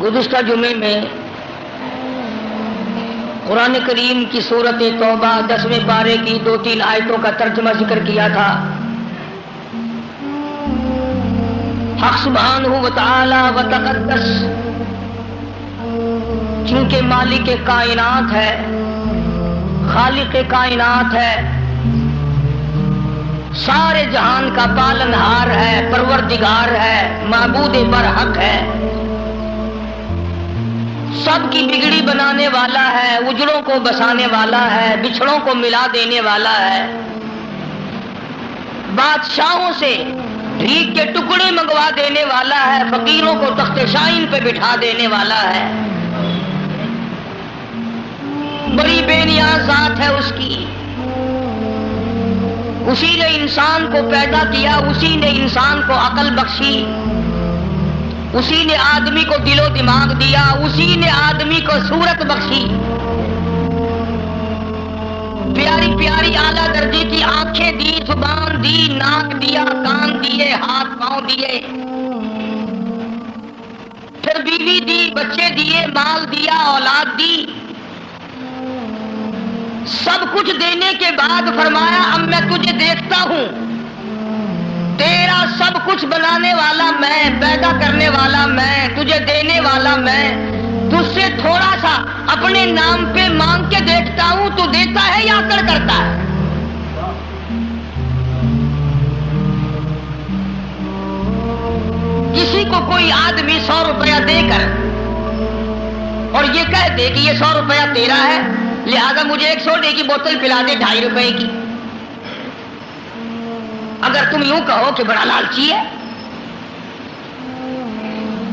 گزشتہ جمعے میں قرآن کریم کی سورۃ توبہ 10ویں پارے کی 2-3 آیتوں کا ترجمہ ذکر کیا تھا۔ حق سبحانہ و تعالی و تقدس چونکہ مالک کائنات ہے، خالق کائنات ہے، سارے جہان کا پالنہار ہے، پروردگار ہے، معبود برحق ہے، سب کی بگڑی بنانے والا ہے، اجڑوں کو بسانے والا ہے، بچھڑوں کو ملا دینے والا ہے، بادشاہوں سے بھیک کے ٹکڑے منگوا دینے والا ہے، فقیروں کو تخت شاہین پہ بٹھا دینے والا ہے، بڑی بے نیاز ذات ہے اس کی۔ اسی نے انسان کو پیدا کیا، اسی نے انسان کو عقل بخشی، اسی نے آدمی کو دل و دماغ دیا، اسی نے آدمی کو صورت بخشی، پیاری پیاری اعلیٰ درجے کی آنکھیں دی، زبان دی، ناک دیا، کان دیے، ہاتھ پاؤں دیے، پھر بیوی دی، بچے دیے، مال دیا، اولاد دی، سب کچھ دینے کے بعد فرمایا اب میں تجھے دیکھتا ہوں، تیرا سب کچھ بنانے والا میں، پیدا کرنے والا میں، تجھے دینے والا میں، تجھ سے تھوڑا سا اپنے نام پہ مانگ کے دیکھتا ہوں، تو دیتا ہے یا اکڑ کرتا ہے؟ کسی کو کوئی آدمی 100 روپیہ دے کر اور یہ کہہ دے کہ یہ 100 روپیہ تیرا ہے، لہذا مجھے 1 سوڈے کی بوتل پلا دے 2.5 روپے کی، اگر تم یوں کہو کہ بڑا لالچی ہے،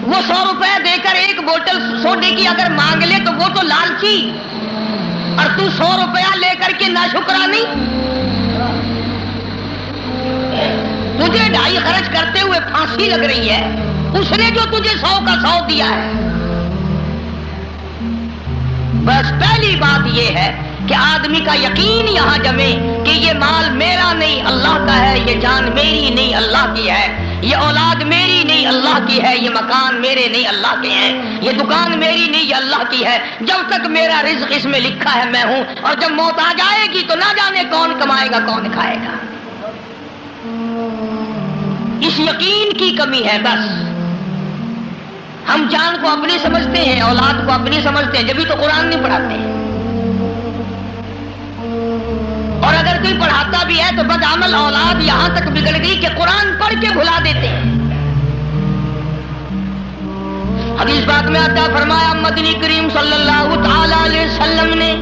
وہ 100 روپے دے کر 1 بوتل سوڈے کی اگر مانگ لے تو وہ تو لالچی، اور تو 100 روپیہ لے کر کے ناشکرانی، تجھے 2.5 خرچ کرتے ہوئے پھانسی لگ رہی ہے، اس نے جو تجھے 100 کا 100 دیا ہے۔ بس پہلی بات یہ ہے کہ آدمی کا یقین یہاں جمے کہ یہ مال میرا نہیں اللہ کا ہے، یہ جان میری نہیں اللہ کی ہے، یہ اولاد میری نہیں اللہ کی ہے، یہ مکان میرے نہیں اللہ کے ہیں، یہ دکان میری نہیں یہ اللہ کی ہے، جب تک میرا رزق اس میں لکھا ہے میں ہوں، اور جب موت آ جائے گی تو نہ جانے کون کمائے گا کون کھائے گا۔ اس یقین کی کمی ہے بس۔ ہم جان کو اپنی سمجھتے ہیں، اولاد کو اپنی سمجھتے ہیں، جبھی تو قرآن نہیں پڑھاتے ہیں، اور اگر کوئی پڑھاتا بھی ہے تو بدعمل اولاد یہاں تک بگڑ گئی کہ قرآن پڑھ کے بھلا دیتے ہیں۔ حدیث بات میں آتا فرمایا مدنی کریم صلی اللہ تعالی علیہ وسلم نے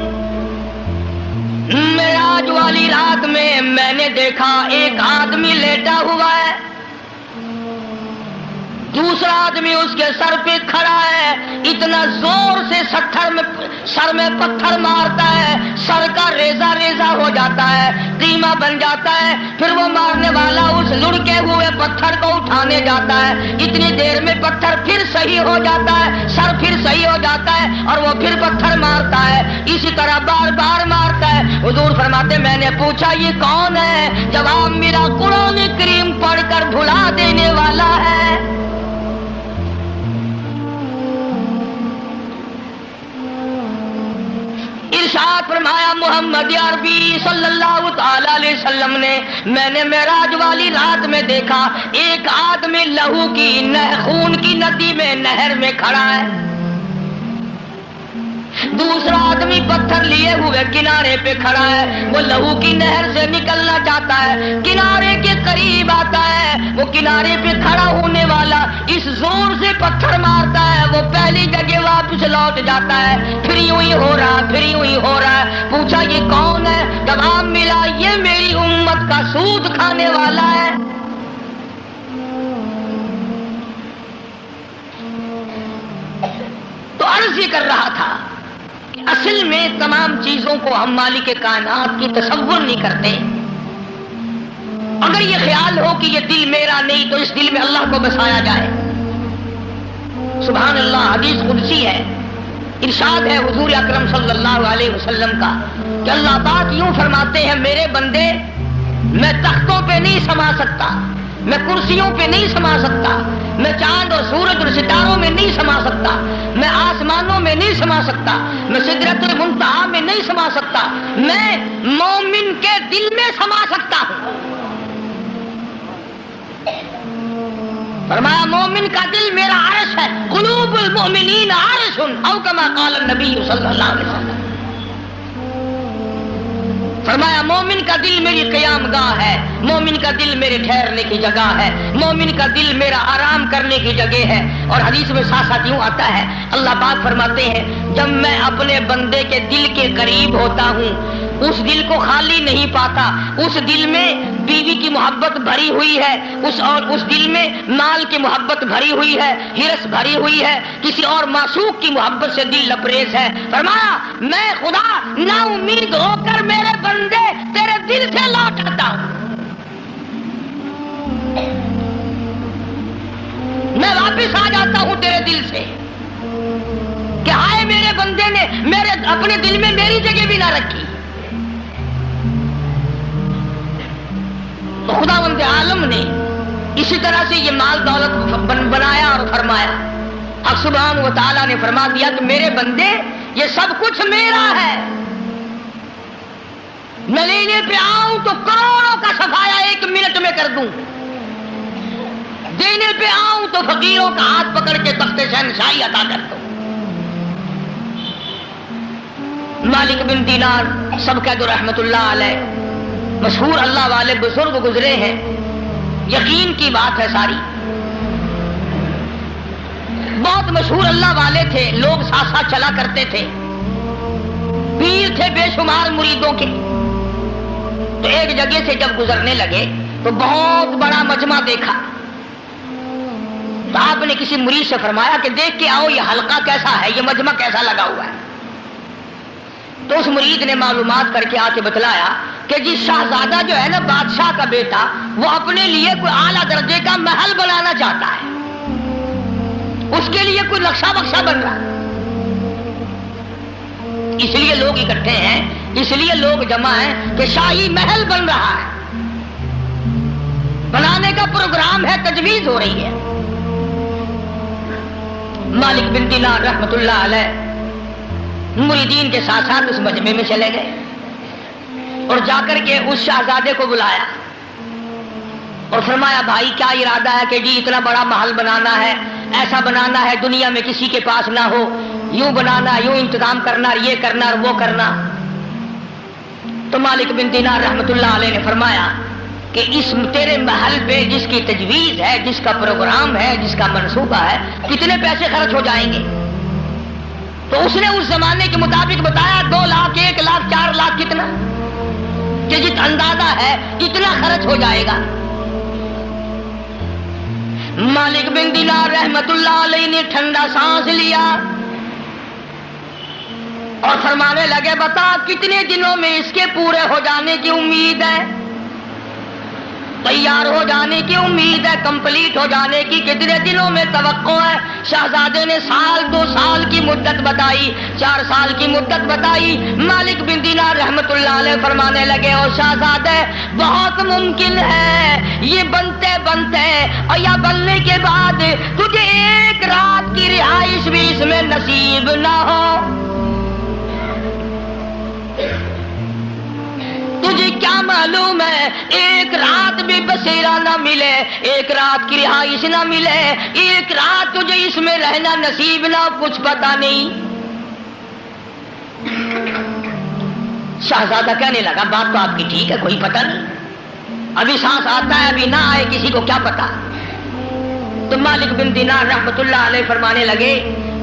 معراج والی رات میں نے دیکھا ایک آدمی لیٹا ہوا ہے، دوسرا آدمی اس کے سر پہ کھڑا ہے، اتنا زور سے سر میں پتھر مارتا ہے، سر کا ریزہ ریزہ ہو جاتا ہے، قیمہ بن جاتا ہے، پھر وہ مارنے والا اس لڑکے ہوئے پتھر کو اٹھانے جاتا ہے، اتنی دیر میں پتھر پھر صحیح ہو جاتا ہے، سر پھر صحیح ہو جاتا ہے، اور وہ پھر پتھر مارتا ہے، اسی طرح بار بار مارتا ہے۔ حضور فرماتے میں نے پوچھا یہ کون ہے؟ جواب ملا قرآن کریم پڑھ کر بھلا دینے والا ہے۔ ارشاد فرمایا محمد عربی صلی اللہ تعالی علیہ وسلم نے میں نے معراج والی رات میں دیکھا ایک آدمی لہو کی خون کی ندی میں نہر میں کھڑا ہے، دوسرا آدمی پتھر لیے ہوئے کنارے پہ کھڑا ہے، وہ لہو کی نہر سے نکلنا چاہتا ہے، کنارے کے قریب آتا ہے، وہ کنارے پہ کھڑا ہونے والا اس زور سے پتھر مارتا ہے، وہ پہلی جگہ واپس لوٹ جاتا ہے، پھر یوں ہی ہو رہا پھر یوں ہی ہو رہا ہے۔ پوچھا یہ کون ہے؟ جواب ملا یہ میری امت کا سود کھانے والا ہے۔ تو عرض یہ کر رہا تھا اصل میں تمام چیزوں کو ہم مالک کائنات کی تصور نہیں کرتے۔ اگر یہ خیال ہو کہ یہ دل میرا نہیں تو اس دل میں اللہ کو بسایا جائے۔ سبحان اللہ، حدیث قدسی ہے، ارشاد ہے حضور اکرم صلی اللہ علیہ وسلم کا کہ اللہ پاک یوں فرماتے ہیں میرے بندے میں تختوں پہ نہیں سما سکتا، میں کرسیوں پہ نہیں سما سکتا، میں چاند اور سورج اور ستاروں میں نہیں سما سکتا، میں آسمانوں میں نہیں سما سکتا، میں سدرۃ المنتہا میں نہیں سما سکتا، میں مومن کے دل میں سما سکتا ہوں۔ فرمایا مومن کا دل میرا عرش ہے، قلوب المؤمنین عرش او کما قال النبی صلی اللہ علیہ وسلم۔ فرمایا مومن کا دل میری قیام گاہ ہے، مومن کا دل میرے ٹھہرنے کی جگہ ہے، مومن کا دل میرا آرام کرنے کی جگہ ہے۔ اور حدیث میں ساتھ ساتھ یوں آتا ہے، اللہ پاک فرماتے ہیں جب میں اپنے بندے کے دل کے قریب ہوتا ہوں اس دل کو خالی نہیں پاتا، اس دل میں بیوی کی محبت بھری ہوئی ہے، اس دل میں مال کی محبت بھری ہوئی ہے، ہرس بھری ہوئی ہے، کسی اور معشوق کی محبت سے دل لبریز ہے۔ فرمایا میں خدا نا امید ہو کر میرے بندے تیرے دل سے لوٹ آتا ہوں، میں واپس آ جاتا ہوں تیرے دل سے کہ ہائے میرے بندے نے میرے اپنے دل میں میری جگہ بھی نہ رکھی۔ تو خداوند عالم نے اسی طرح سے یہ مال دولت بنایا اور فرمایا، اب سبحانہ و تعالیٰ نے فرما دیا کہ میرے بندے یہ سب کچھ میرا ہے، میں لینے پہ آؤں تو کروڑوں کا صفایا 1 منٹ میں کر دوں، دینے پہ آؤں تو فقیروں کا ہاتھ پکڑ کے تخت شہنشاہی عطا کر دوں۔ مالک بن دینار سب کہہ دو رحمت اللہ علیہ، مشہور اللہ والے بزرگ گزرے ہیں، یقین کی بات ہے ساری، بہت مشہور اللہ والے تھے، لوگ ساتھ ساتھ چلا کرتے تھے، پیر تھے بے شمار مریدوں کے۔ تو ایک جگہ سے جب گزرنے لگے تو بہت بڑا مجمع دیکھا، تو آپ نے کسی مرید سے فرمایا کہ دیکھ کے آؤ یہ حلقہ کیسا ہے، یہ مجمع کیسا لگا ہوا ہے۔ تو اس مرید نے معلومات کر کے آ کے بتلایا کہ جی شہزادہ جو ہے نا بادشاہ کا بیٹا، وہ اپنے لیے کوئی اعلیٰ درجے کا محل بنانا چاہتا ہے، اس کے لیے کوئی نقشہ بکشہ بن رہا ہے، اس لیے لوگ اکٹھے ہیں، اس لیے لوگ جمع ہیں کہ شاہی محل بن رہا ہے، بنانے کا پروگرام ہے، تجویز ہو رہی ہے۔ مالک بن دینار رحمت اللہ علیہ مریدین کے ساتھ ساتھ اس مجمع میں چلے گئے اور جا کر کے اس شہزادے کو بلایا اور فرمایا بھائی کیا ارادہ ہے کہ جی اتنا بڑا محل بنانا ہے، ایسا بنانا ہے دنیا میں کسی کے پاس نہ ہو، یوں بنانا، یوں انتظام کرنا، یہ کرنا اور وہ کرنا۔ تو مالک بن دینار رحمت اللہ علیہ نے فرمایا کہ اس تیرے محل پہ جس کی تجویز ہے، جس کا پروگرام ہے، جس کا منصوبہ ہے، کتنے پیسے خرچ ہو جائیں گے؟ تو اس نے اس زمانے کے مطابق بتایا 2 لاکھ 1 لاکھ 4 لاکھ کتنا، کہ جت اندازہ ہے اتنا خرچ ہو جائے گا۔ مالک بن دینار رحمت اللہ علیہ نے ٹھنڈا سانس لیا اور فرمانے لگے بتا کتنے دنوں میں اس کے پورے ہو جانے کی امید ہے، تیار ہو جانے کی امید ہے، کمپلیٹ ہو جانے کی کتنے دنوں میں توقع ہے؟ شہزادے نے سال 2 سال کی مدت بتائی، 4 سال کی مدت بتائی۔ مالک بن دینار رحمت اللہ علیہ فرمانے لگے اور شہزادے بہت ممکن ہے یہ بنتے بنتے اور یا بننے کے بعد تجھے 1 رات کی رہائش بھی اس میں نصیب نہ ہو۔ تجھے کیا معلوم ہے 1 رات بھی بسیرا نہ ملے، 1 رات کی رہائش نہ ملے، 1 رات تجھے اس میں رہنا نصیب نہ، کچھ پتا نہیں۔ شہزادہ کہنے لگا بات تو آپ کی ٹھیک ہے، کوئی پتہ نہیں، ابھی سانس آتا ہے ابھی نہ آئے، کسی کو کیا پتا۔ تو مالک بن دینار رحمت اللہ علیہ فرمانے لگے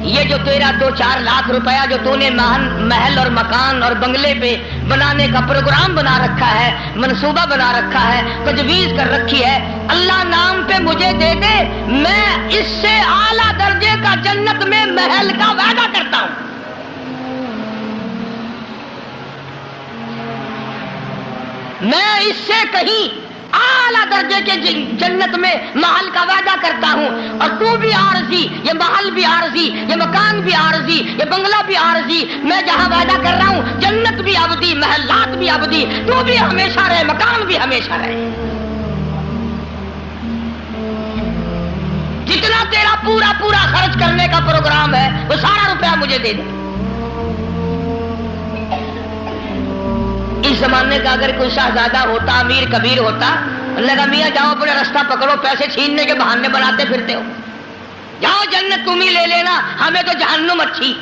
یہ جو تیرا 2-4 لاکھ روپیہ جو تو نے محل اور مکان اور بنگلے پہ بنانے کا پروگرام بنا رکھا ہے، منصوبہ بنا رکھا ہے، تجویز کر رکھی ہے، اللہ نام پہ مجھے دے دے، میں اس سے اعلیٰ درجے کا جنت میں محل کا وعدہ کرتا ہوں۔ میں اس سے کہیں اعلیٰ درجے کے جنت میں محل کا وعدہ کرتا ہوں، اور تو بھی عارضی، یہ محل بھی عارضی، یہ مکان بھی عارضی، یہ بنگلہ بھی عارضی، میں جہاں وعدہ کر رہا ہوں جنت بھی ابدی، محلات بھی ابدی، تو بھی ہمیشہ رہے، مکان بھی ہمیشہ رہے۔ جتنا تیرا پورا پورا خرچ کرنے کا پروگرام ہے وہ سارا روپیہ مجھے دے دے۔ اس زمانے کا اگر کوئی شہزادہ ہوتا، امیر کبیر ہوتا، اللہ کا میاں جاؤ اپنا راستہ پکڑو، پیسے چھیننے کے بہانے بناتے پھرتے ہو، جاؤ جنت تم ہی لے لینا، ہمیں تو جہنم اچھی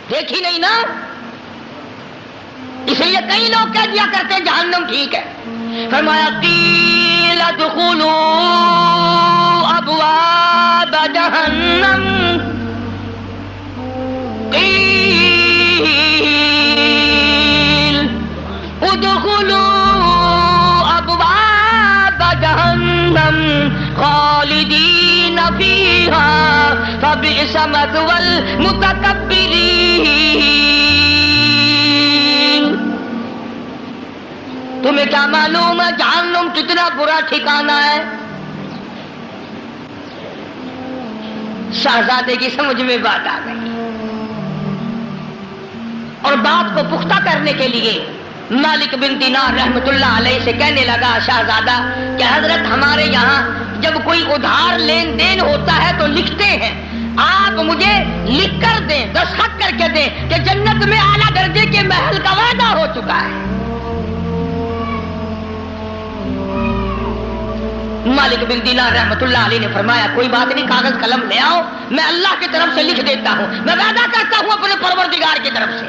دیکھی نہیں نا۔ اس لیے کئی لوگ کہہ دیا کرتے جہنم ٹھیک ہے۔ فرمایا قیل ادخلوا ابواب جہنم، ادخلوا ابواب جہنم خالدین فیہا فبئس مثوی المتکبرین۔ تمہیں کیا معلوم ہے جہنم کتنا برا ٹھکانہ ہے؟ شہزادے کی سمجھ میں بات آ گئی اور بات کو پختہ کرنے کے لیے مالک بن دینار رحمت اللہ علیہ سے کہنے لگا شہزادہ کہ حضرت ہمارے یہاں جب کوئی ادھار لین دین ہوتا ہے تو لکھتے ہیں، آپ مجھے لکھ کر دیں، دستخط کر کے دیں کہ جنت میں اعلیٰ درجے کے محل کا وعدہ ہو چکا ہے۔ مالک بن دینار رحمت اللہ علیہ نے فرمایا کوئی بات نہیں، کاغذ قلم لے آؤ، میں اللہ کی طرف سے لکھ دیتا ہوں، میں وعدہ کرتا ہوں اپنے پروردگار کی طرف سے۔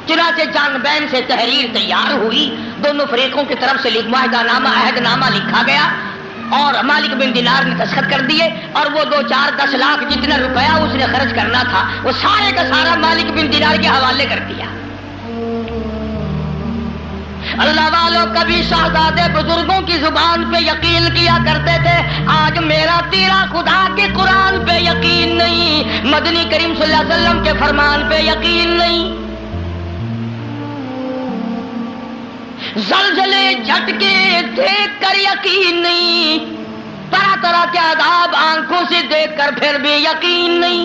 چنانچہ جان بین سے تحریر تیار ہوئی، دونوں فریقوں کی طرف سے معاہدہ نامہ عہد نامہ لکھا گیا اور مالک بن دینار نے دستخط کر دیے، اور وہ 2-4-10 لاکھ جتنا روپیہ اس نے خرچ کرنا تھا وہ سارے کا سارا مالک بن دینار کے حوالے کر دیا۔ اللہ والوں کبھی شہزادے بزرگوں کی زبان پہ یقین کیا کرتے تھے، آج میرا تیرا خدا کے قرآن پہ یقین نہیں، مدنی کریم صلی اللہ علیہ وسلم کے فرمان پہ یقین نہیں، زلزلے جھٹکے دیکھ کر یقین نہیں، طرح طرح کے عذاب آنکھوں سے دیکھ کر پھر بھی یقین نہیں۔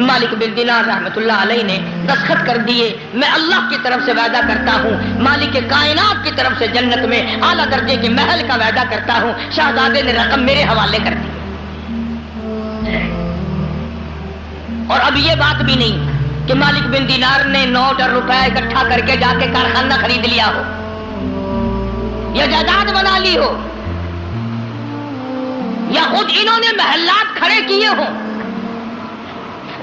مالک بن دینار رحمت اللہ علیہ نے دستخط کر دیے، میں اللہ کی طرف سے وعدہ کرتا ہوں، مالک کائنات کی طرف سے جنت میں اعلیٰ درجے کے محل کا وعدہ کرتا ہوں۔ شہزادے نے رقم میرے حوالے کر دی، اور اب یہ بات بھی نہیں کہ مالک بن دینار نے نوٹ اور روپے اکٹھا کر کے جا کے کارخانہ خرید لیا ہو یا جائیداد بنا لی ہو یا خود انہوں نے محلات کھڑے کیے ہوں۔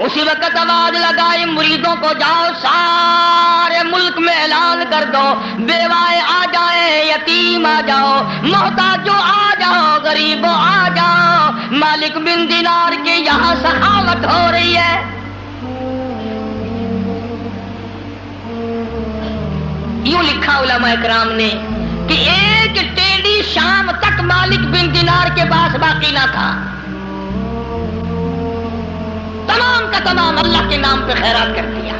اسی وقت آواز لگائی مریدوں کو جاؤ سارے ملک میں اعلان کر دو، بیوائے آ جائیں، یتیم آ جاؤ، محتاجوں آ جاؤ، غریبوں آ جاؤ، مالک بن دینار کے یہاں سخاوت ہو رہی ہے۔ یوں لکھا علماء کرام نے کہ ایک ٹیڑی شام تک مالک بن دینار کے پاس باقی نہ تھا، تمام کا تمام اللہ کے نام پہ خیرات کر دیا،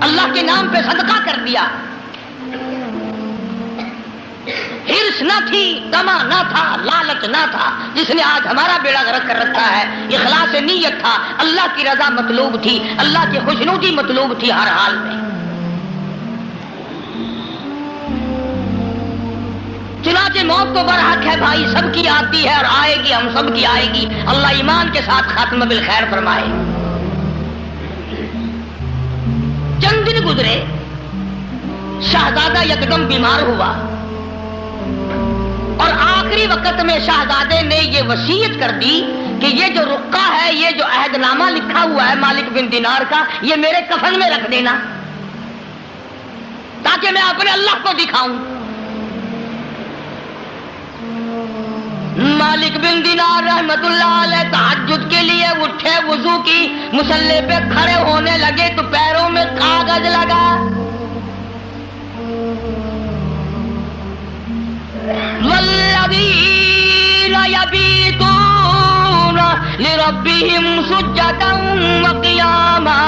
اللہ کے نام پہ صدقہ کر دیا۔ ہرس نہ تھی، طمع نہ تھا، لالچ نہ تھا، جس نے آج ہمارا بیڑا غرق کر رکھا ہے۔ اخلاص نیت تھا، اللہ کی رضا مطلوب تھی، اللہ کی خوشنودی مطلوب تھی ہر حال میں۔ چنانچہ موت تو برحق ہے بھائی، سب کی آتی ہے اور آئے گی، ہم سب کی آئے گی، اللہ ایمان کے ساتھ خاتمہ بالخیر فرمائے۔ چند دن گزرے، شہزادہ یکدم بیمار ہوا اور آخری وقت میں شہزادے نے یہ وصیت کر دی کہ یہ جو رقعہ ہے، یہ جو عہد نامہ لکھا ہوا ہے مالک بن دینار کا، یہ میرے کفن میں رکھ دینا تاکہ میں اپنے اللہ کو دکھاؤں۔ مالک بن دینار رحمت اللہ علیہ تہجد کے لیے اٹھے، وضو کی، مصلی پہ کھڑے ہونے لگے تو پیروں میں کاغذ لگا، والذین یبیتون لربہم سجدا وقیاما۔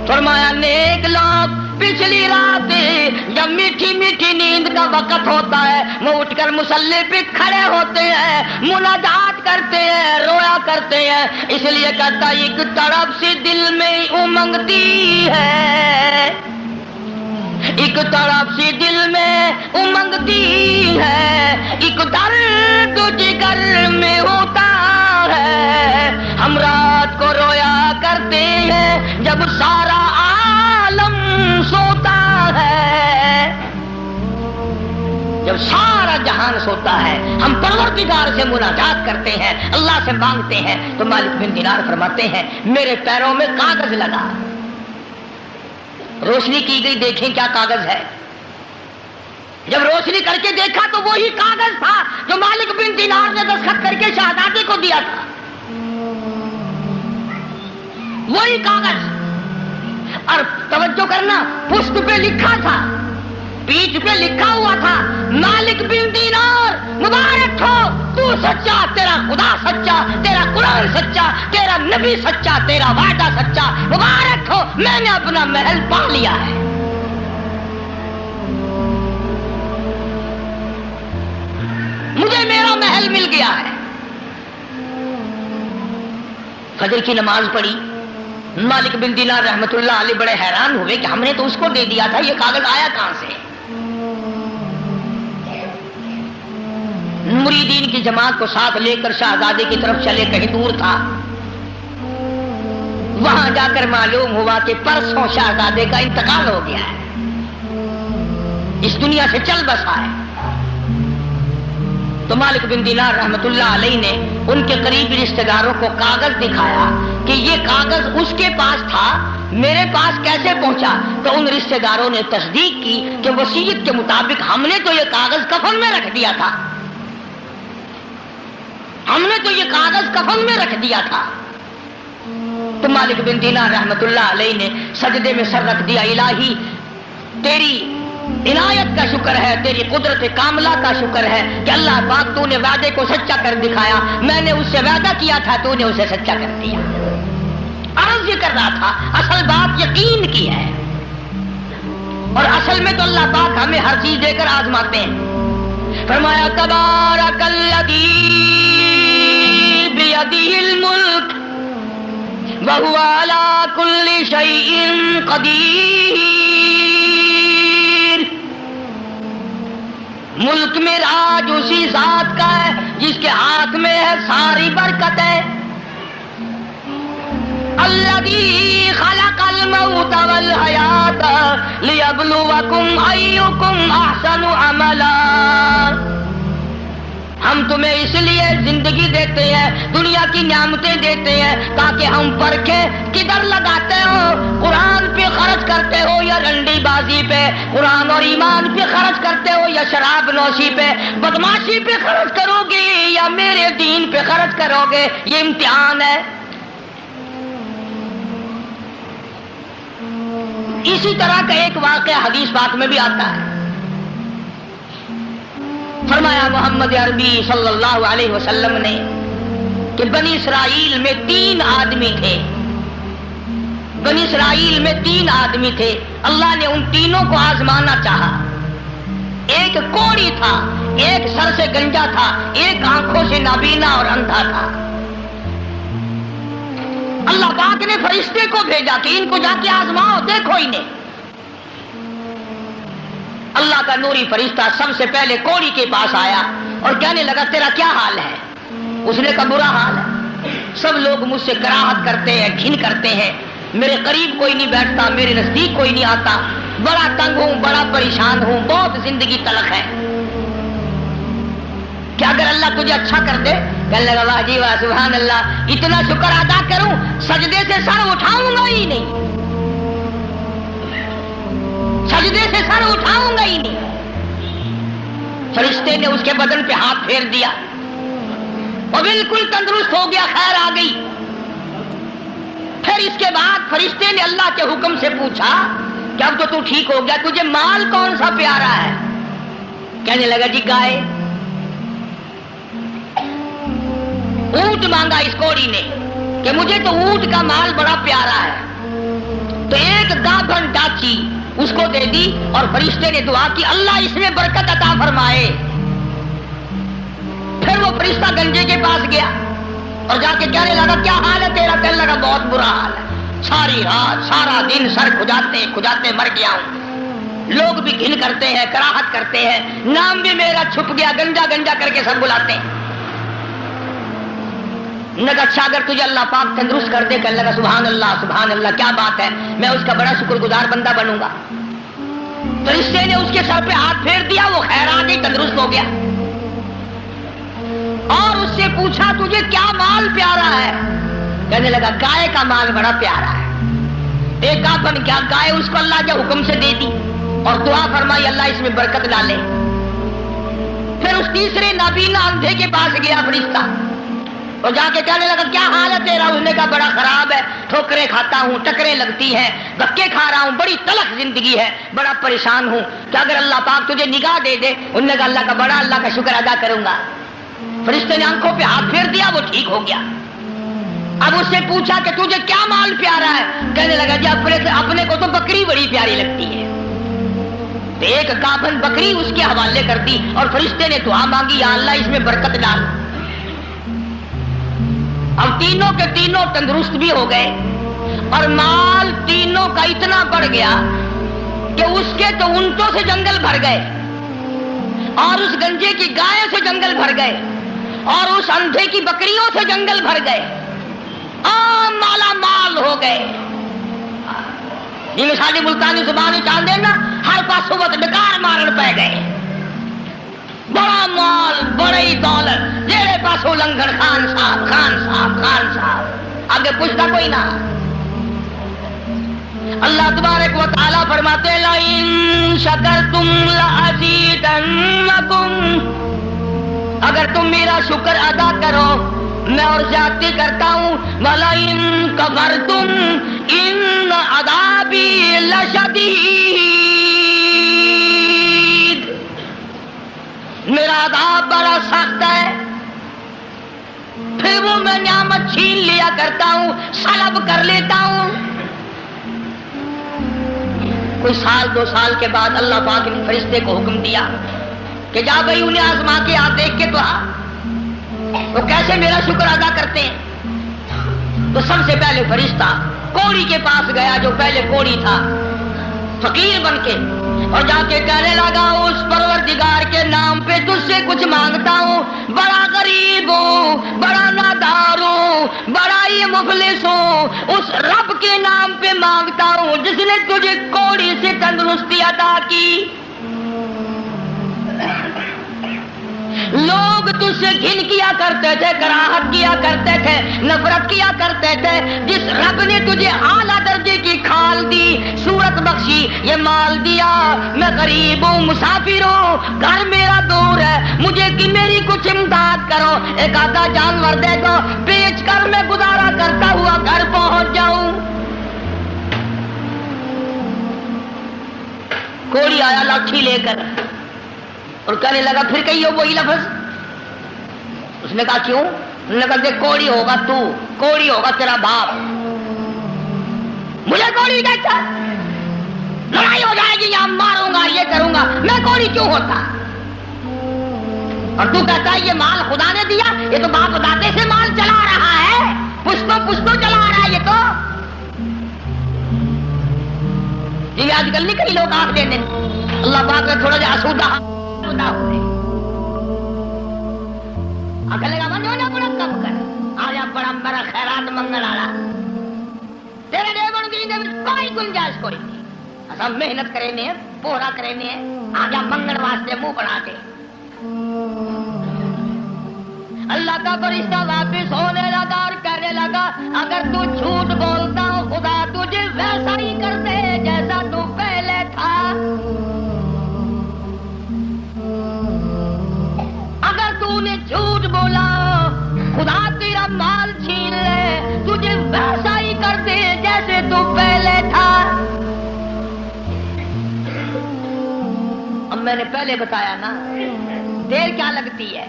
فرمایا نیک لوگ پچھلی رات جب میٹھی میٹھی نیند کا وقت ہوتا ہے وہ اٹھ کر مصلی پہ کھڑے ہوتے ہیں، مناجات کرتے ہیں، رویا کرتے ہیں، اس لیے کہتا ایک طرف سے دل میں امنگتی ہے، ایک طرف سی دل میں امنگتی ہے، ایک درد جگر میں ہوتا ہے، ہم رات کو رویا کرتے ہیں جب سارا عالم سوتا ہے، جب سارا جہان سوتا ہے ہم پروردگار سے مناجات کرتے ہیں، اللہ سے مانگتے ہیں، تو مالک بن دینار فرماتے ہیں میرے پیروں میں کاغذ لگا، روشنی کی گئی، دیکھیں کیا کاغذ ہے، جب روشنی کر کے دیکھا تو وہی کاغذ تھا جو مالک بن دینار نے دستخط کر کے شہزادے کو دیا تھا، وہی کاغذ، اور توجہ کرنا پشت پہ لکھا تھا، پیٹھ پہ لکھا ہوا تھا مالک بن دینار مبارک ہو تو سچا، تیرا خدا سچا، تیرا قرآن سچا، تیرا نبی سچا، تیرا وعدہ سچا، مبارک ہو میں نے اپنا محل پا لیا ہے۔ مجھے میرا محل مل گیا ہے۔ فجر کی نماز پڑھی، مالک بن دینار رحمت اللہ علیہ بڑے حیران ہوئے کہ ہم نے تو اس کو دے دیا تھا، یہ کاغذ آیا کہاں سے؟ مریدین کی جماعت کو ساتھ لے کر شہزادے کی طرف چلے، کہیں دور تھا، وہاں جا کر معلوم ہوا کہ پرسوں شہزادے کا انتقال ہو گیا ہے، اس دنیا سے چل بسا ہے۔ تو مالک بن دینار رحمت اللہ علیہ نے ان کے قریبی رشتہ داروں کو کاغذ دکھایا کہ یہ کاغذ اس کے پاس تھا، میرے پاس کیسے پہنچا؟ تو ان رشتہ داروں نے تصدیق کی کہ وصیت کے مطابق ہم نے تو یہ کاغذ کفن میں رکھ دیا تھا، ہم نے تو یہ کاغذ کفن میں رکھ دیا تھا۔ تو مالک بن دینار رحمت اللہ علیہ نے سجدے میں سر رکھ دیا، الہی تیری عنایت کا شکر ہے، تیری قدرت کاملہ کا شکر ہے کہ اللہ پاک تو نے وعدے کو سچا کر دکھایا، میں نے اس سے وعدہ کیا تھا، تو نے اسے سچا کر دیا۔ عرض یہ کر رہا تھا اصل بات یقین کی ہے، اور اصل میں تو اللہ پاک ہمیں ہر چیز دے کر آزماتے ہیں۔ فرمایا تبارک الذی بیدہ الملک وہو علی کل شیء قدیر، ملک میں راج اسی ذات کا ہے جس کے ہاتھ میں ہے ساری برکت ہے۔ الذی خلق الموت والحیات لیبلوکم ایکم احسن عملا، ہم تمہیں اس لیے زندگی دیتے ہیں، دنیا کی نعمتیں دیتے ہیں تاکہ ہم پرکھیں کدھر لگاتے ہو، قرآن پہ خرچ کرتے ہو یا رنڈی بازی پہ، قرآن اور ایمان پہ خرچ کرتے ہو یا شراب نوشی پہ، بدماشی پہ خرچ کرو گے یا میرے دین پہ خرچ کرو گے، یہ امتحان ہے۔ اسی طرح کا ایک واقعہ حدیث پاک میں بھی آتا ہے، فرمایا محمد عربی صلی اللہ علیہ وسلم نے کہ بنی اسرائیل میں 3 آدمی تھے، بنی اسرائیل میں 3 آدمی تھے، اللہ نے ان تینوں کو آزمانا چاہا۔ ایک کوڑی تھا، ایک سر سے گنجا تھا، ایک آنکھوں سے نابینا اور اندھا تھا۔ اللہ پاک نے فرشتے کو بھیجا کہ ان کو جا کے آزماؤ، دیکھو انہیں۔ اللہ کا نوری فرشتہ سب سے پہلے کوڑی کے پاس آیا اور کہنے لگا تیرا کیا حال ہے؟ اس نے کہا برا حال ہے، سب لوگ مجھ سے کراہت کرتے ہیں، گھن کرتے ہیں، میرے قریب کوئی نہیں بیٹھتا، میرے نزدیک کوئی نہیں آتا، بڑا تنگ ہوں، بڑا پریشان ہوں، بہت زندگی تلخ ہے۔ کہ اگر اللہ تجھے اچھا کر دے، کہنے لگا واہ جی واہ سبحان اللہ، اتنا شکر ادا کروں سجدے سے سر اٹھاؤں گا ہی نہیں، سجدے سے سر اٹھاؤں گا ہی نہیں۔ فرشتے نے اس کے بدن پہ ہاتھ پھیر دیا، وہ بالکل تندرست ہو گیا، خیر آ گئی۔ پھر اس کے بعد فرشتے نے اللہ کے حکم سے پوچھا کہ اب تو ٹھیک ہو گیا، تجھے مال کون سا پیارا ہے؟ کہنے لگا جی گائے۔ اونٹ مانگا اس کوڑی نے کہ مجھے تو اونٹ کا مال بڑا پیارا ہے، تو ایک دابن ڈاچی اس کو دے دی، اور فرشتے نے دعا کی اللہ اس میں برکت عطا فرمائے۔ پھر وہ فرشتہ گنجے کے پاس گیا اور جا کے کہنے لگا کیا حال ہے تیرا؟ کہنے لگا بہت برا حال ہے، ساری رات سارا دن سر کھجاتے کھجاتے مر گیا ہوں، لوگ بھی گھن کرتے ہیں، کراہت کرتے ہیں، نام بھی میرا چھپ گیا، گنجا گنجا کر کے سب بلاتے ہیں۔ نے کہا اچھا اگر تجھے اللہ پاک تندرست کر دے، کہنے لگا سبحان اللہ کیا بات ہے، میں اس کا بڑا شکر گزار بندہ بنوں گا۔ تو رشتے نے اس کے سر پہ ہاتھ پھیر دیا، وہ خیرات ہی تندرست ہو گیا۔ اور اس سے پوچھا تجھے کیا مال پیارا ہے؟ کہنے لگا گائے کا مال بڑا پیارا ہے۔ ایک بن کیا گائے اس کو اللہ کے حکم سے دے دی اور دعا فرمائی اللہ اس میں برکت ڈالے۔ پھر اس تیسرے نابینا اندھے کے پاس گیا فرشتہ اور جا کے کہنے لگا کیا حال ہے تیرا؟ اس نے کہا بڑا خراب ہے، ٹھوکریں کھاتا ہوں، ٹکریں لگتی ہیں، دھکے کھا رہا ہوں، بڑی تلخ زندگی ہے، بڑا پریشان ہوں، کہ اگر اللہ پاک تجھے نگاہ دے دے۔ انہوں نے کہا اللہ کا شکر ادا کروں گا۔ فرشتے نے آنکھوں پہ ہاتھ پھیر دیا، وہ ٹھیک ہو گیا۔ اب اس سے پوچھا کہ تجھے کیا مال پیارا ہے؟ کہنے لگا جی اپنے کو تو بکری بڑی پیاری لگتی ہے۔ تو ایک گابھن بکری اس کے حوالے کر دی اور فرشتے نے دعا مانگی یا اللہ اس میں برکت ڈال۔ اب تینوں کے تینوں تندرست بھی ہو گئے اور مال تینوں کا اتنا بڑھ گیا کہ اس کے تو اونٹوں سے جنگل بھر گئے اور اس گنجے کی گائے سے جنگل بھر گئے اور اس اندھے کی بکریوں سے جنگل بھر گئے، مالا مال ہو گئے۔ یہ مثالی ملتانی زبانی چاند دینا ہر پاس وقت ڈکار مارن پہ گئے، بڑا مال بڑی دولت، جیڑے پاس لنگن خان صاحب آگے پوچھتا کوئی نہ۔ اللہ تبارک و تعالیٰ فرماتے لَإِن شَكَرْتُمْ لَأَزِيدَنَّكُمْ، اگر تم میرا شکر ادا کرو میں اور زیادتی کرتا ہوں۔ وَلَئِن كَفَرْتُمْ إِنَّ عَذَابِي لَشَدِيدٌ، میرا عذاب بڑا سخت ہے۔ پھر وہ میں نعمت چھین لیا کرتا ہوں، سلب کر لیتا ہوں۔ کوئی سال 2 سال کے بعد اللہ پاک نے فرشتے کو حکم دیا کہ جا بھائی انہیں آزما کے آپ دیکھ کے تو وہ کیسے میرا شکر ادا کرتے ہیں۔ تو سب سے پہلے فرشتہ کوڑی کے پاس گیا جو پہلے کوڑی تھا، فقیر بن کے، اور جا کے کہنے لگا اس پروردگار کے نام پہ تجھ سے کچھ مانگتا ہوں، بڑا غریب ہوں، بڑا نادار ہوں، بڑا ہی مفلس ہوں، اس رب کے نام پہ مانگتا ہوں جس نے تجھے کوڑی سے تندرستی عطا کی۔ لوگ تجھ سے گھن کیا کرتے تھے، کراہت کیا کرتے تھے، نفرت کیا کرتے تھے، جس رب نے تجھے اعلیٰ درجے کی کھال دی، صورت بخشی، یہ مال دیا، میں غریب ہوں، مسافر ہوں، گھر میرا دور ہے، مجھے کہ میری کچھ امداد کرو، ایک آدھا جانور دے دو، بیچ کر میں گزارا کرتا ہوا گھر پہنچ جاؤں۔ کوڑی آیا لاٹھی لے کر اور کہنے لگا پھر کہیے وہی لفظ۔ اس نے کہا کیوں؟ انہوں نے کہا دیکھ کوڑی ہوگا تو، کوڑی ہوگا تیرا باپ، مجھے کوڑی کہتا، لڑائی ہو جائے گی یہاں ماروں گا یہ کروں گا، میں کوڑی کیوں ہوتا؟ اور تو کہتا ہے یہ مال خدا نے دیا، یہ تو باپ دادے سے مال چلا رہا ہے، پشتوں چلا رہا ہے یہ تو۔ یہ آج کل نہیں کئی لوگ آنکھ دیتے، اللہ پاک نے تھوڑا جا آسودہ ہوئے آخر لگا من ہونا بڑا کم کر آیا بڑا میرا خیرات منگل آ رہا تیرے دیون کی کوئی گنجائش کوئی نہیں، اصل محنت کرنے پورا کرنے آجا منگل واسطے منہ بنا دے۔ اللہ کا فرشتہ واپس ہونے لگا اور کہنے لگا اگر تو جھوٹ بولتا ہو خدا تجھے ویسا ہی کر دے جیسا تو پہلے تھا، اگر تو نے جھوٹ بولا خدا تیرا مال چھین لے تجھے ویسا ہی کر دے جیسے تو پہلے تھا۔ اب میں نے پہلے بتایا نا دیر کیا لگتی ہے،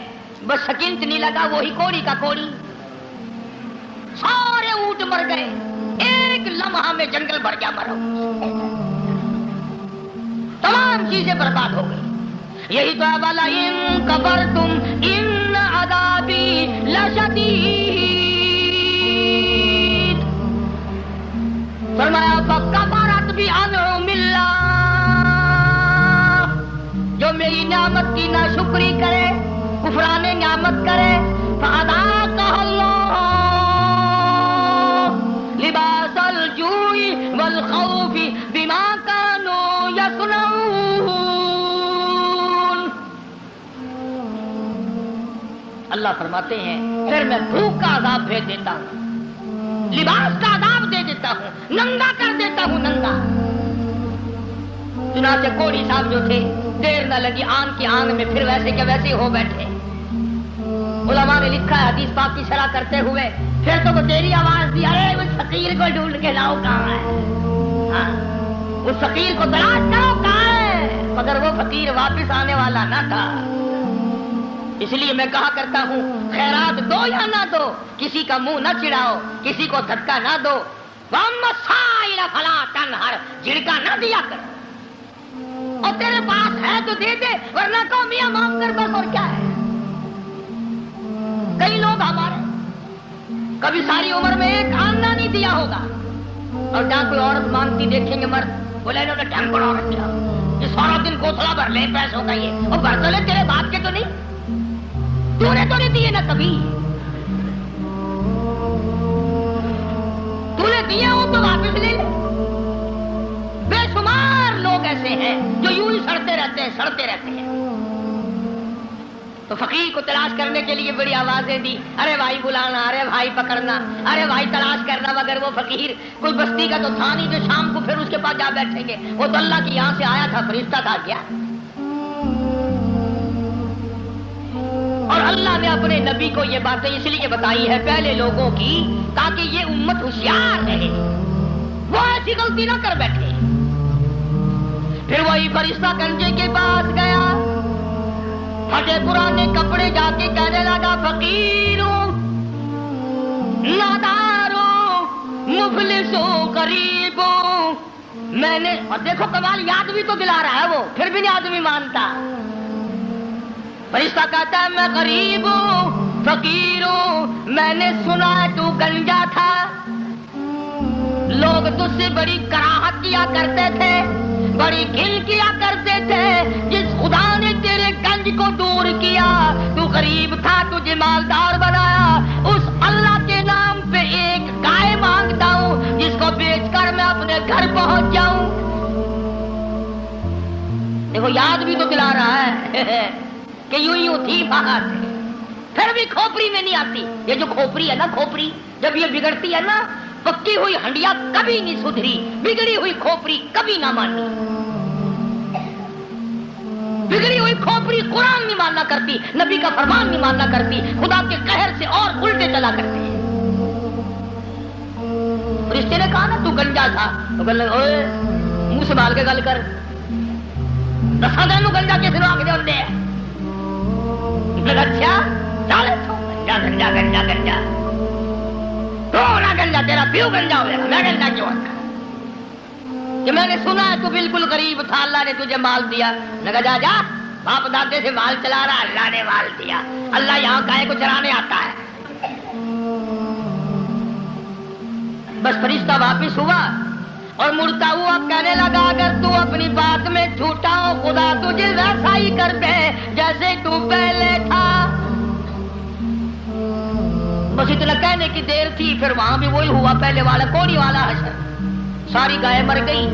بس سکنت نہیں لگا، وہی کوڑی کا کوڑی، سارے اونٹ مر گئے، ایک لمحہ میں جنگل بھر گیا، مرو تمام چیزیں برباد ہو گئی۔ یہی تو ہے والا ان کفرتم ان عذابی لشدید، فرمایا فکفرت بانعم اللہ، نعمت کی ناشکری کرے، کفران نعمت کرے، فَأَذَاقَهَا اللَّهُ لِبَاسَ الْجُوعِ وَالْخَوْفِ بِمَا كَانُوا يَصْنَعُونَ۔ اللہ فرماتے ہیں پھر میں بھوک کا عذاب بھیج دیتا ہوں، لباس کا عذاب دے دیتا ہوں، ننگا کر دیتا ہوں، ننگا۔ چنانچہ کوڑی صاحب جو تھے، دیر نہ لگی آن کی آنگ میں پھر ویسے کے ویسے ہو بیٹھے۔ علماء نے لکھا ہے حدیث پاک کی شرح کرتے ہوئے، پھر تو وہ تیری آواز دی، ارے اس فقیر کو ڈھونڈ کے لاؤ کہاں ہے، ہاں اس فقیر کو تلاش کرو کہاں ہے، مگر وہ فقیر واپس آنے والا نہ تھا۔ اس لیے میں کہا کرتا ہوں خیرات دو یا نہ دو، کسی کا منہ نہ چڑھاؤ، کسی کو دھکا نہ دو، وَأَمَّا السَّائِلَ فَلَا تَنْهَرْ، جھڑکا نہ دیا کر، اور تیرے پاس ہے تو دے دے، ورنہ تو میاں معاف کر بس، اور کیا ہے۔ کئی لوگ ہمارے کبھی ساری عمر میں ایک آنا نہیں دیا ہوگا، اور جہاں کوئی عورت مانگتی دیکھیں گے مرد، بولے انہوں نے ٹھنگ بڑھا رکھا، یہ سارا دن گوتھلا بھر لے پیسوں کا، یہ اور بھر تو لے تیرے باپ کے تو نہیں، تو نے تو نہیں دیے نا کبھی، تو نے دیا ہو تو واپس لے لے۔ بے شمار لوگ ایسے ہیں جو یوں ہی سڑتے رہتے ہیں، سڑتے رہتے ہیں۔ تو فقیر کو تلاش کرنے کے لیے بڑی آوازیں دی، ارے بھائی بلانا، ارے بھائی پکڑنا، ارے بھائی تلاش کرنا، مگر وہ فقیر کوئی بستی کا تو تھا نہیں جو شام کو پھر اس کے پاس جا بیٹھیں گے، وہ تو اللہ کی یہاں سے آیا تھا، فرشتہ تھا کیا۔ اور اللہ نے اپنے نبی کو یہ باتیں اس لیے بتائی ہے پہلے لوگوں کی، تاکہ یہ امت ہوشیار رہے، وہ ایسی غلطی نہ کر بیٹھے۔ پھر وہی فرشتہ گنجے کے پاس گیا، پھٹے پرانے کپڑے جا کے کہنے لگا فقیروں، ناداروں، مفلسوں، غریبوں، میں نے، اور دیکھو کمال، یاد بھی تو دلا رہا ہے وہ، پھر بھی نہیں آدمی مانتا۔ فرشتہ کہتا ہے میں غریب ہوں، فقیر ہوں، میں نے سنا ہے تو گنجا تھا، لوگ تجھ سے بڑی کراہت کیا کرتے تھے، بڑی گھل کیا کرتے تھے، جس خدا نے تیرے گنج کو دور کیا، تو غریب تھا، تجھے مالدار بنایا، اس اللہ کے نام پہ ایک گائے مانگتا ہوں جس کو بیچ کر میں اپنے گھر پہنچ جاؤں۔ دیکھو یاد بھی تو دلا رہا ہے کہ یوں یوں تھی باہر، پھر بھی کھوپڑی میں نہیں آتی۔ یہ جو کھوپڑی ہے نا، کھوپڑی جب یہ بگڑتی ہے نا، پکی ہوئی ہنڈیا کبھی نہیں سدھری، بگڑی ہوئی کھوپڑی کبھی نہ مانی۔ بگڑی ہوئی کھوپڑی قرآن نہیں ماننا کرتی، نبی کا فرمان نہیں ماننا کرتی، خدا کے قہر سے اور الٹے چلا کرتے ہیں۔ رشتے نے کہا نا تو گنجا تھا، تو اوئے منہ سنبھال کے گل کر، دسا دن گنجا کس نے آگ دے، اچھا چل گنجا گنجا گنجا گنجا، تو نہ گنجا، تیرا پیو گنجا ہو جائے، میں گنجا کیوں آتا کہ میں نے سنا ہے تو بالکل غریب تھا، اللہ نے تجھے مال دیا۔ میں کہا جا جا، باپ دادے سے مال چلا رہا، اللہ نے مال دیا، اللہ یہاں گائے کو چرانے آتا ہے۔ بس فرشتہ واپس ہوا اور مڑتا ہوا کہنے لگا اگر تو اپنی بات میں جھوٹا ہو، خدا تجھے ویسا ہی کر دے جیسے تو پہلے تھا۔ بس اتنا کہنے کی دیر تھی، پھر وہاں بھی وہی ہوا پہلے والا، کوڑی والا حشر، ساری گائے مر گئی،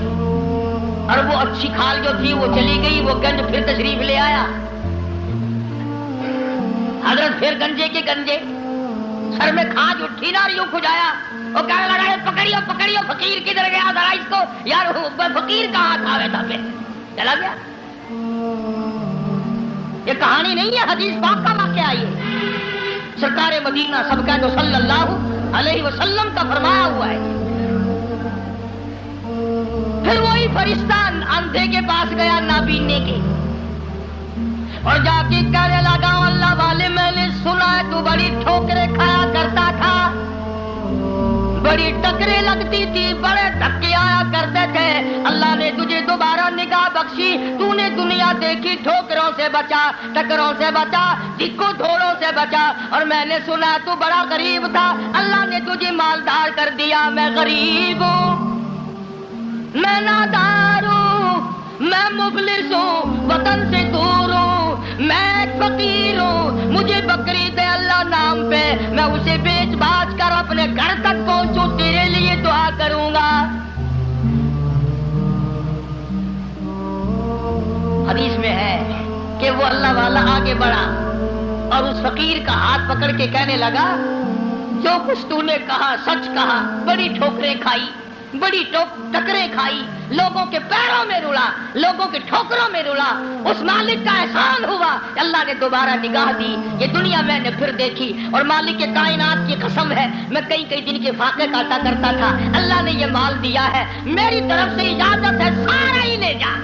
اور وہ اچھی کھال جو تھی وہ چلی گئی، وہ گنج پھر تشریف لے آیا۔ حضرت پھر گنجے کے گنجے، سر میں کھاج اٹھی نا، یوں کھجایا، وہ کہنے لگا پکڑیو پکڑیو، فقیر کدھر گیا ذرا اس کو، یار فقیر کہاں تھا، ویسا پھر چلا گیا۔ یہ کہانی نہیں ہے، حدیث پاک کا واقعہ، یہ سرکار مدینہ سب کا جو صلی اللہ علیہ وسلم کا فرمایا ہوا ہے۔ پھر وہی فرشتہ اندھے کے پاس گیا نابینے کے، اور جا کے کہنے لگا اللہ والے میں نے سنا ہے تو بڑی ٹھوکریں کھایا کرتا تھا، بڑی ٹکریں لگتی تھی، بڑے دھکے آیا کرتے تھے، اللہ نے تجھے دوبارہ نگاہ بخشی، تو نے دنیا دیکھی، ٹھوکروں سے بچا، ٹکروں سے بچا، دکو دھوڑوں سے بچا، اور میں نے سنا تو بڑا غریب تھا، اللہ نے تجھے مالدار کر دیا۔ میں غریب ہوں، میں نادار ہوں، میں مفلس ہوں، وطن سے دور ہوں، میں ایک فقیر ہوں، مجھے بکری دے اللہ نام پہ، میں اسے بیچ باچ کر اپنے گھر تک پہنچوں، تیرے لیے دعا کروں گا۔ حدیث میں ہے کہ وہ اللہ والا آگے بڑھا اور اس فقیر کا ہاتھ پکڑ کے کہنے لگا، جو کچھ تو نے کہا سچ کہا، بڑی ٹھوکریں کھائی، بڑی ٹکریں کھائی، لوگوں کے پیروں میں رلا، لوگوں کے ٹھوکروں میں رلا، اس مالک کا احسان ہوا، اللہ نے دوبارہ نگاہ دی، یہ دنیا میں نے پھر دیکھی، اور مالک کے کائنات کی قسم ہے میں کئی کئی دن کے فاقے کاٹا کرتا تھا، اللہ نے یہ مال دیا ہے، میری طرف سے اجازت ہے سارا ہی لے جا،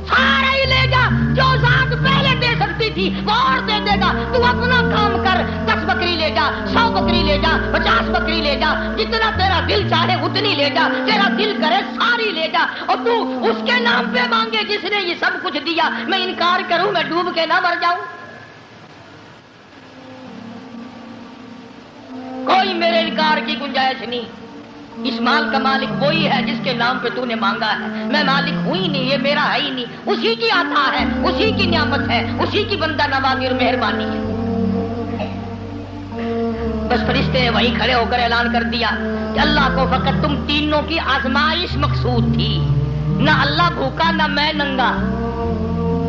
سارا ہی لے جا، جو ذات پہلے دے سکتی تھی وہ اور دے دے گا، تو اپنا کام کر، 10 بکری لے جا، 100 بکری لے جا، 50 بکری لے جا، جتنا تیرا دل چاہے اتنی لے جا، تیرا دل کرے ساری لے جا، اور تو اس کے نام پہ مانگے جس نے یہ سب کچھ دیا، میں انکار کروں میں ڈوب کے نہ مر جاؤں؟ کوئی میرے انکار کی گنجائش نہیں، اس مال کا مالک وہی ہے جس کے نام پہ تو نے مانگا ہے، میں مالک ہوں ہی نہیں، یہ میرا ہے ہی نہیں، اسی کی عطا ہے، اسی کی نعمت ہے، اسی کی بندہ نوازی اور مہربانی ہے۔ بس فرشتے نے وہیں کھڑے ہو کر اعلان کر دیا کہ اللہ کو فقط تم تینوں کی آزمائش مقصود تھی، نہ اللہ بھوکا، نہ میں ننگا،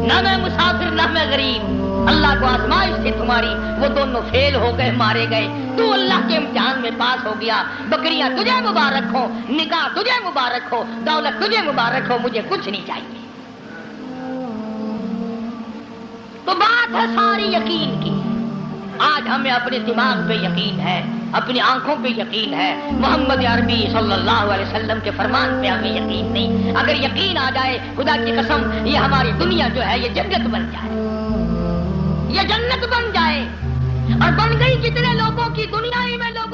نہ میں مسافر، نہ میں غریب، اللہ کو آزمائش تھی تمہاری، وہ دونوں فیل ہو گئے، مارے گئے، تو اللہ کے امتحان میں پاس ہو گیا، بکریاں تجھے مبارک ہو، نگاہ تجھے مبارک ہو، دولت تجھے مبارک ہو، مجھے کچھ نہیں چاہیے۔ تو بات ہے ساری یقین کی، آج ہمیں اپنے دماغ پہ یقین ہے، اپنی آنکھوں پہ یقین ہے، محمد عربی صلی اللہ علیہ وسلم کے فرمان پہ ہمیں یقین نہیں۔ اگر یقین آ جائے خدا کی قسم یہ ہماری دنیا جو ہے یہ جنت بن جائے، یہ جنت بن جائے، اور بن گئی کتنے لوگوں کی، دنیا ہی میں لوگ